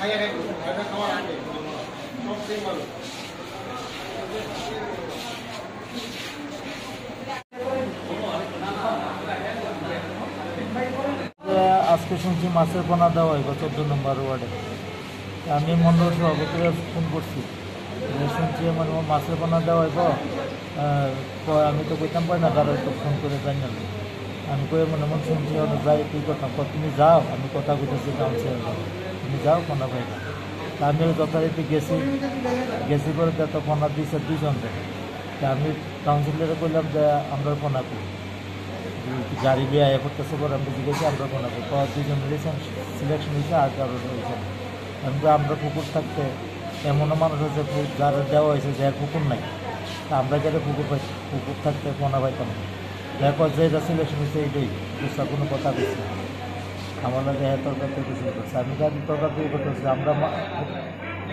আজকে শুনছি মাছের পোনা দেওয়া হয় 14 নম্বর ওয়ার্ডে। আমি মন্ডল সভাপতিরা ফোন করছি, শুনছি মানে মাছের পোনা দেওয়া হয়। আমি তো কইতাম পারি না, কারো তো ফোন করে জানি না। আমি কয়ে মনে মনে শুনছি অনেক যাই কী করতাম, তুমি যাও, আমি কথা বলতেছি কাউন্সিলর, তুমি যাও পোনা পাই না। তা আমি যথারীতি গেছি করে তো পোনা দিয়েছে 2 জনকে। তা আমি কাউন্সিলরে বললাম যে আমরা পোনা করি, গাড়ি দিয়ে আয়া করতেছে পরে আমি জিজ্ঞেছি আমরা পোনা করি। 2 জন সিলেকশন হয়েছে, আর কারো হয়েছে। আমি তো আমরা পুকুর থাকতে এমনও মানুষ আছে যারা দেওয়া হয়েছে যে পুকুর নাই, তা আমরা গেলে পুকুর থাকতে পোনা পাইতাম না। এরপর যেটা সিলেকশন হয়েছে এইটাই বুঝতে কোনো কথা বলছি না। আমার লাগে হ্যাঁ তরকার থেকে শুরু করছে, আমি গাড়ি তরকার দিয়ে করতেছি। আমরা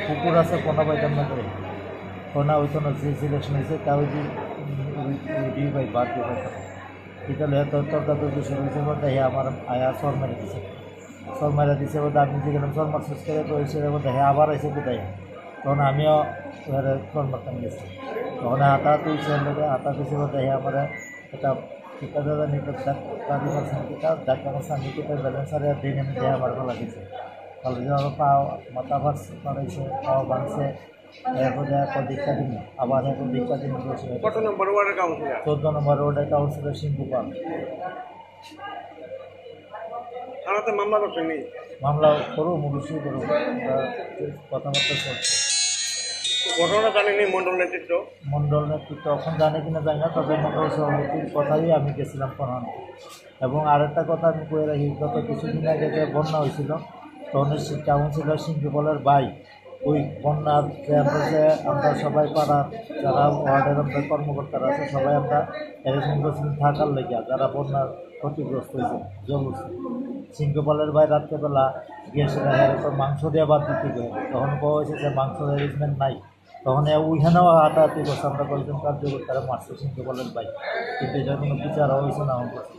পুকুর আছে পোনা পাইতাম না করে, পোনা হইতো না। যে সিলেকশন হয়েছে তা ওই দিয়ে পাই, বাদ দিয়ে পাইতাম। এটা হলে তরকার থেকে শুরু হয়েছে বলতে হ্যাঁ আমার আয়া সর মেরে দিছে, সর মেরে দিছে বলতে আমি যে গেলাম সর মার শেষ করে তো হিসেবে বলতে হ্যাঁ আবার এসে কোথায়। তখন আমিও সর মারতাম গেছি, তখন হাতা তুলছে হাতা তুলছে বলতে হ্যাঁ আমার এটা ঠিকাদার গাড়ি মারছেন কিতা ডাক্তার মারছেন আমি কিতা ব্যালেন্সারে দিন এনে দেহা আমার ভালো লাগছে। ভালো আমার পাও মাথা মারাইছে, পাও ভাঙছে। এরপর দীক্ষা দিন, আবার এখন দীক্ষা দিন। 14 নম্বর ওয়ার্ডের কাউন্সিলর সিংকুপাল। মামলা করো, অবশ্যই করো, কথাবার্তা চলছে। ঘটনা জানেনি মন্ডল নেতৃত্ব এখন জানে কিনা জানি না, তবে মন্ডল সভাপতির কথাই আমি গেছিলাম প্রধান। এবং আরেকটা কথা আমি কয়ে রাখি, গত কিছুদিন আগে যে বন্যা হয়েছিল, তখন কাউন্সিলর সিংকুপালের ভাই ওই বন্যার যে আমরা সবাই পাড়ার যারা ওয়ার্ডের আমরা কর্মকর্তারা আছে সবাই আমরা অ্যারেঞ্জমেন্ট করছি থাকার লেগে, যারা বন্যার ক্ষতিগ্রস্ত হয়েছে জল উঠছে। সিংহপালের ভাই রাত্রেবেলা গিয়েছিল এরপর মাংস দিয়ে বাদ দিতে গেলে, তখন পাওয়া হয়েছে যে মাংস অ্যারেঞ্জমেন্ট নাই। তখন ওইখানেও হাতাহাতি করছে, আমরা কয়েকজন কার্যকর্তারা মারছে সিংহপালের ভাই, কিন্তু এটার কোনো বিচার হয়েছে না আমার কাছে।